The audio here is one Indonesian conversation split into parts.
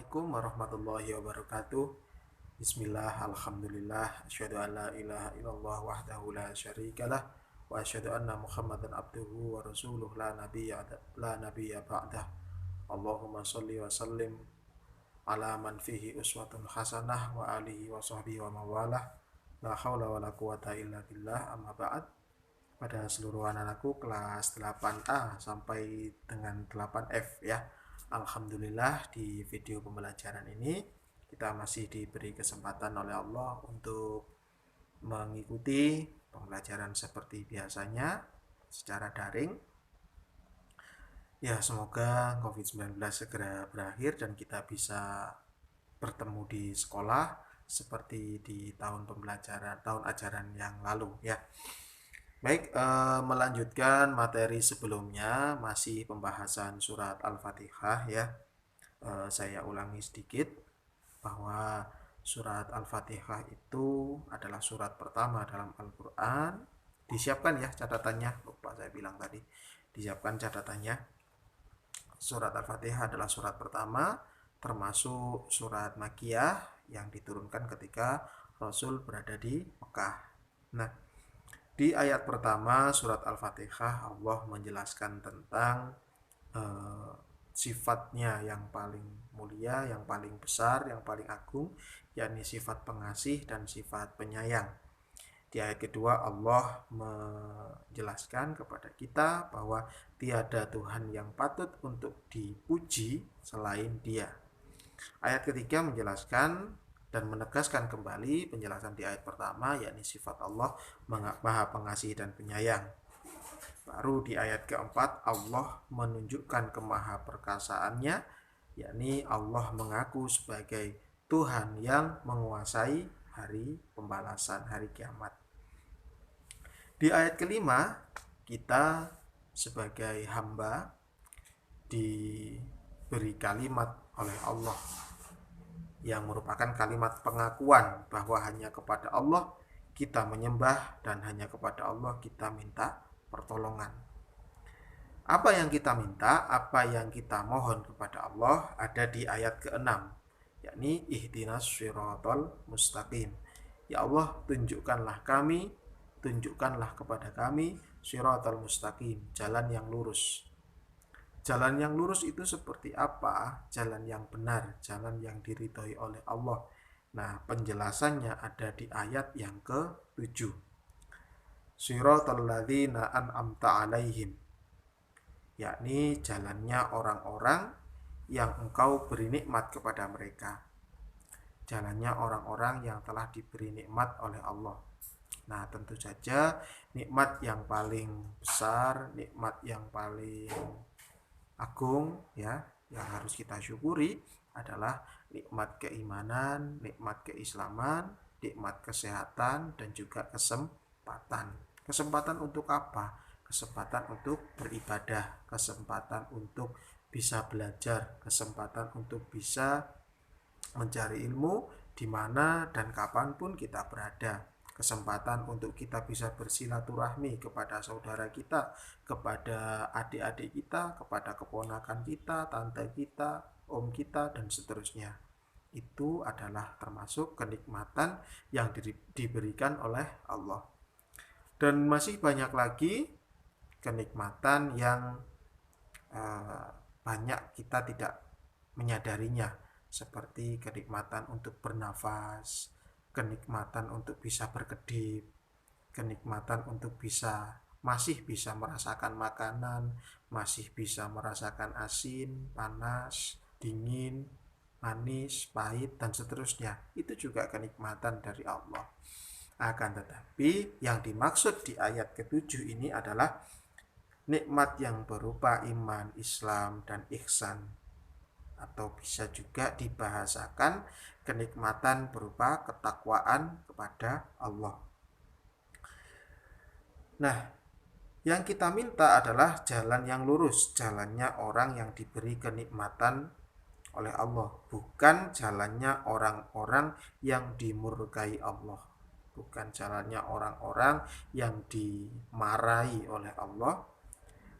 Assalamualaikum warahmatullahi wabarakatuh. Bismillah, alhamdulillah, asyhadu an la ilaha illallah wahdahu la syarikalah wa asyhadu anna Muhammadan abduhu wa rasuluh la nabiyya ba'dah. Allahumma shalli wa sallim ala man fihi uswatun hasanah wa alihi wa sahbihi wa mawalah. La haula wa la quwata illa billah, amma ba'd. Pada seluruh anak-anakku kelas 8A sampai dengan 8F ya. Alhamdulillah, di video pembelajaran ini kita masih diberi kesempatan oleh Allah untuk mengikuti pembelajaran seperti biasanya secara daring. Ya, semoga COVID-19 segera berakhir dan kita bisa bertemu di sekolah seperti di tahun ajaran yang lalu ya. Baik, melanjutkan materi sebelumnya, masih pembahasan surat Al-Fatihah ya. Saya ulangi sedikit bahwa surat Al-Fatihah itu adalah surat pertama dalam Al-Quran. Disiapkan ya catatannya, lupa saya bilang tadi, disiapkan catatannya. Surat Al-Fatihah adalah surat pertama, termasuk surat Makkiyah yang diturunkan ketika Rasul berada di Mekah. Nah, di ayat pertama surat Al-Fatihah Allah menjelaskan tentang sifatnya yang paling mulia, yang paling besar, yang paling agung, yakni sifat pengasih dan sifat penyayang. Di ayat kedua Allah menjelaskan kepada kita bahwa tiada Tuhan yang patut untuk dipuji selain Dia. Ayat ketiga menjelaskan dan menegaskan kembali penjelasan di ayat pertama, yakni sifat Allah Maha Pengasih dan Penyayang. Baru di ayat keempat Allah menunjukkan kemahaperkasaannya, yakni Allah mengaku sebagai Tuhan yang menguasai hari pembalasan, hari kiamat. Di ayat kelima kita sebagai hamba diberi kalimat oleh Allah yang merupakan kalimat pengakuan bahwa hanya kepada Allah kita menyembah dan hanya kepada Allah kita minta pertolongan. Apa yang kita minta, apa yang kita mohon kepada Allah ada di ayat ke-6, yakni ihdinas shiratal mustaqim. Ya Allah, tunjukkanlah kepada kami shiratal mustaqim, jalan yang lurus. Jalan yang lurus itu seperti apa? Jalan yang benar, jalan yang diridhoi oleh Allah. Nah, penjelasannya ada di ayat yang ke-7. Shiratal ladzina an'amta 'alaihim, yakni jalannya orang-orang yang Engkau beri nikmat kepada mereka. Jalannya orang-orang yang telah diberi nikmat oleh Allah. Nah, tentu saja nikmat yang paling besar, nikmat yang paling agung ya, yang harus kita syukuri adalah nikmat keimanan, nikmat keislaman, nikmat kesehatan, dan juga kesempatan. Kesempatan untuk apa? Kesempatan untuk beribadah, kesempatan untuk bisa belajar, kesempatan untuk bisa mencari ilmu di mana dan kapanpun kita berada. Kesempatan untuk kita bisa bersilaturahmi kepada saudara kita, kepada adik-adik kita, kepada keponakan kita, tante kita, om kita, dan seterusnya. Itu adalah termasuk kenikmatan yang diberikan oleh Allah. Dan masih banyak lagi kenikmatan yang banyak kita tidak menyadarinya, seperti kenikmatan untuk bernafas, kenikmatan untuk bisa berkedip, kenikmatan untuk masih bisa merasakan makanan, masih bisa merasakan asin, panas, dingin, manis, pahit, dan seterusnya. Itu juga kenikmatan dari Allah. Akan tetapi yang dimaksud di ayat ke-7 ini adalah nikmat yang berupa iman, Islam, dan ihsan. Atau bisa juga dibahasakan kenikmatan berupa ketakwaan kepada Allah. Nah, yang kita minta adalah jalan yang lurus, jalannya orang yang diberi kenikmatan oleh Allah, bukan jalannya orang-orang yang dimurkai Allah, bukan jalannya orang-orang yang dimarahi oleh Allah,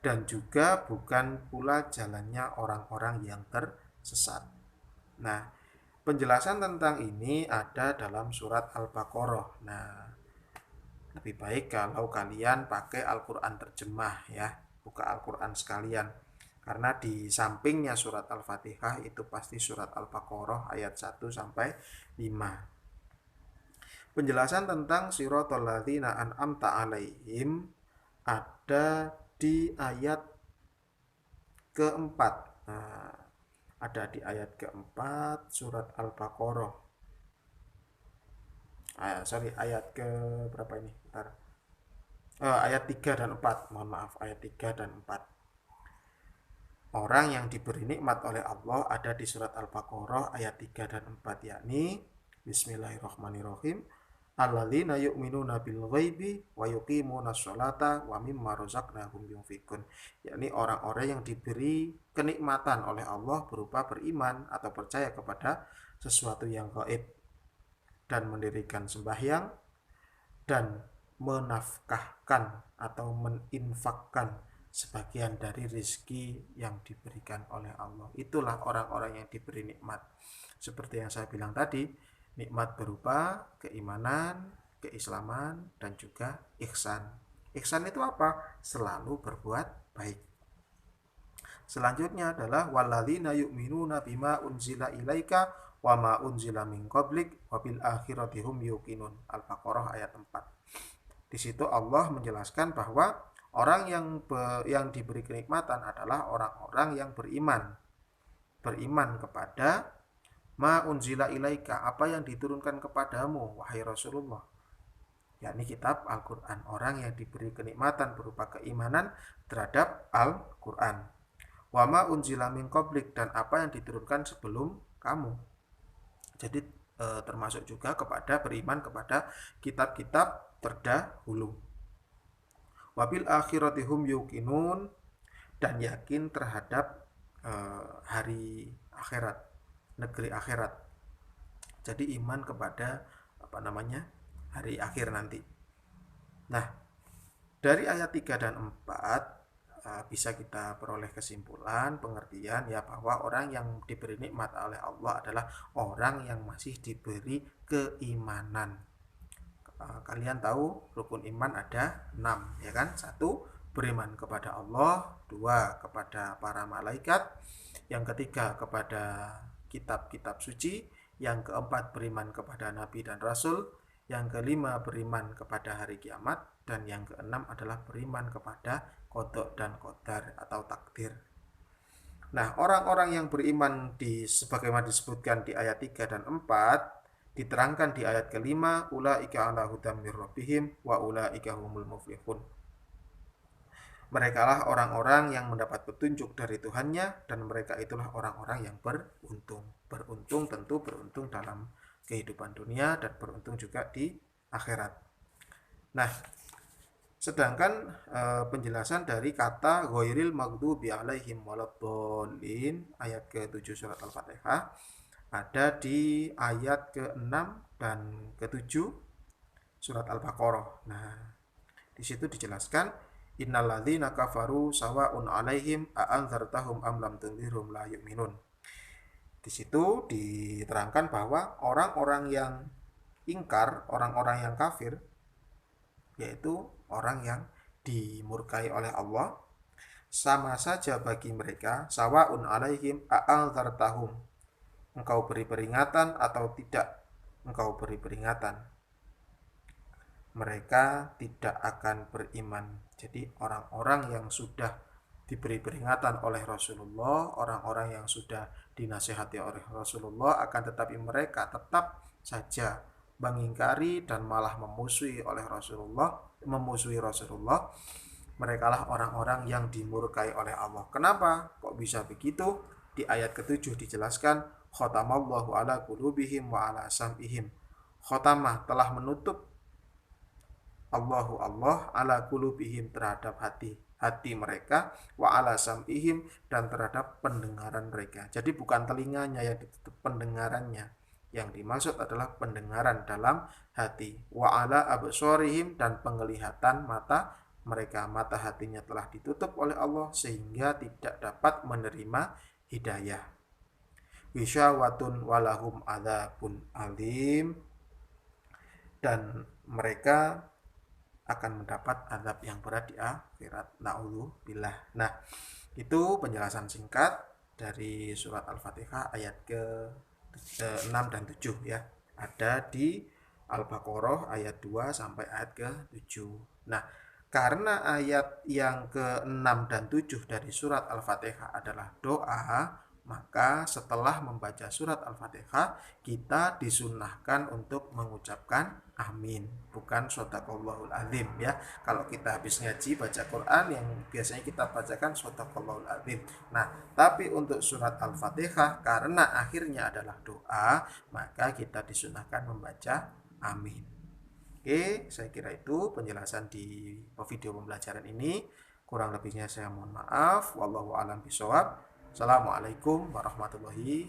dan juga bukan pula jalannya orang-orang yang tersesat. Nah, penjelasan tentang ini ada dalam surat Al-Baqarah. Nah, lebih baik kalau kalian pakai Al-Quran terjemah ya, buka Al-Quran sekalian. Karena di sampingnya surat Al-Fatihah itu pasti surat Al-Baqarah ayat 1 sampai 5. Penjelasan tentang siratal ladzina an'amta alaihim ada di ayat keempat. Nah, ada di ayat keempat surat Al-Baqarah. Ayat ke berapa ini? Bentar. Ayat 3 dan 4. Mohon maaf, ayat 3 dan 4. Orang yang diberi nikmat oleh Allah ada di surat Al-Baqarah ayat 3 dan 4, yakni Bismillahirrahmanirrahim. Alladzina yu'minuna bil ghaibi wa yuqimuna sholata wa mimma razaqnahum yunfikun. Yakni orang-orang yang diberi kenikmatan oleh Allah berupa beriman atau percaya kepada sesuatu yang gaib dan mendirikan sembahyang dan menafkahkan atau meninfakkan sebagian dari rezeki yang diberikan oleh Allah. Itulah orang-orang yang diberi nikmat. Seperti yang saya bilang tadi, nikmat berupa keimanan, keislaman, dan juga ihsan. Ihsan itu apa? Selalu berbuat baik. Selanjutnya adalah walladzina yu'minuna bima unzila ilaika wa ma unzila min qablik wa bil akhirati hum yuqinun. Al-Baqarah ayat 4. Di situ Allah menjelaskan bahwa orang yang diberi kenikmatan adalah orang-orang yang beriman. Beriman kepada ma unzila ilaika, apa yang diturunkan kepadamu wahai Rasulullah, yakni kitab Al-Quran. Orang yang diberi kenikmatan berupa keimanan terhadap Al-Quran. Wa ma unzila min qablik, dan apa yang diturunkan sebelum kamu. Jadi termasuk juga kepada beriman kepada kitab-kitab terdahulu. Wabil akhirati hum yuqinun, dan yakin terhadap hari akhirat, negeri akhirat. Jadi iman kepada hari akhir nanti. Nah, dari ayat 3 dan 4 bisa kita peroleh kesimpulan, pengertian ya, bahwa orang yang diberi nikmat oleh Allah adalah orang yang masih diberi keimanan. Kalian tahu rukun iman ada 6 ya kan? 1, beriman kepada Allah. 2, kepada para malaikat. Yang ketiga, kepada kitab-kitab suci. Yang keempat, beriman kepada nabi dan rasul. Yang kelima, beriman kepada hari kiamat. Dan yang keenam adalah beriman kepada qada dan qadar atau takdir. Nah, orang-orang yang beriman sebagaimana disebutkan di ayat 3 dan 4 diterangkan di ayat kelima, ulaika ala hudam mir rabbihim wa ulaika humul muflihun. Mereka lah orang-orang yang mendapat petunjuk dari Tuhannya, dan mereka itulah orang-orang yang beruntung. Beruntung tentu beruntung dalam kehidupan dunia dan beruntung juga di akhirat. Nah, sedangkan penjelasan dari kata ghairil maghdubi alaihim waladdallin ayat ke-7 surat Al-Fatihah ada di ayat ke-6 dan ke-7 surat Al-Baqarah. Nah, di situ dijelaskan innalladzina kafaru sawa'un 'alaihim a'anzartahum am lam tunzirhum la yu'minun. Di situ diterangkan bahwa orang-orang yang ingkar, orang-orang yang kafir, yaitu orang yang dimurkai oleh Allah, sama saja bagi mereka, sawa'un 'alaihim a'anzartahum, engkau beri peringatan atau tidak engkau beri peringatan, mereka tidak akan beriman. Jadi orang-orang yang sudah diberi peringatan oleh Rasulullah, orang-orang yang sudah dinasihati oleh Rasulullah, akan tetapi mereka tetap saja mengingkari dan malah memusuhi Rasulullah, mereka lah orang-orang yang dimurkai oleh Allah. Kenapa kok bisa begitu? Di ayat ke-7 dijelaskan khatamallahu ala qulubihim wa ala sam'ihim. Khatamah, telah menutup Allah ala qulubihim, terhadap hati mereka, wa ala sam'ihim, dan terhadap pendengaran mereka. Jadi bukan telinganya yang ditutup, pendengarannya. Yang dimaksud adalah pendengaran dalam hati. Wa ala absarihim, dan penglihatan mata mereka, mata hatinya telah ditutup oleh Allah sehingga tidak dapat menerima hidayah. Wisyawatun walahum adzabun alim, dan mereka akan mendapat azab yang berat di akhirat. Na'udzubillah. Nah, itu penjelasan singkat dari surat Al-Fatihah ayat ke 6 dan 7 ya. Ada di Al-Baqarah ayat 2 sampai ayat ke 7. Nah, karena ayat yang ke-6 dan 7 dari surat Al-Fatihah adalah doa, maka setelah membaca surat Al-Fatihah kita disunnahkan untuk mengucapkan amin, bukan shodaqallahul azim ya. Kalau kita habis ngaji baca Quran, yang biasanya kita bacakan shodaqallahul azim. Nah, tapi untuk surat Al-Fatihah karena akhirnya adalah doa, maka kita disunahkan membaca amin. Oke, saya kira itu penjelasan di video pembelajaran ini. Kurang lebihnya saya mohon maaf. Wallahu a'lam bishawab. Assalamualaikum warahmatullahi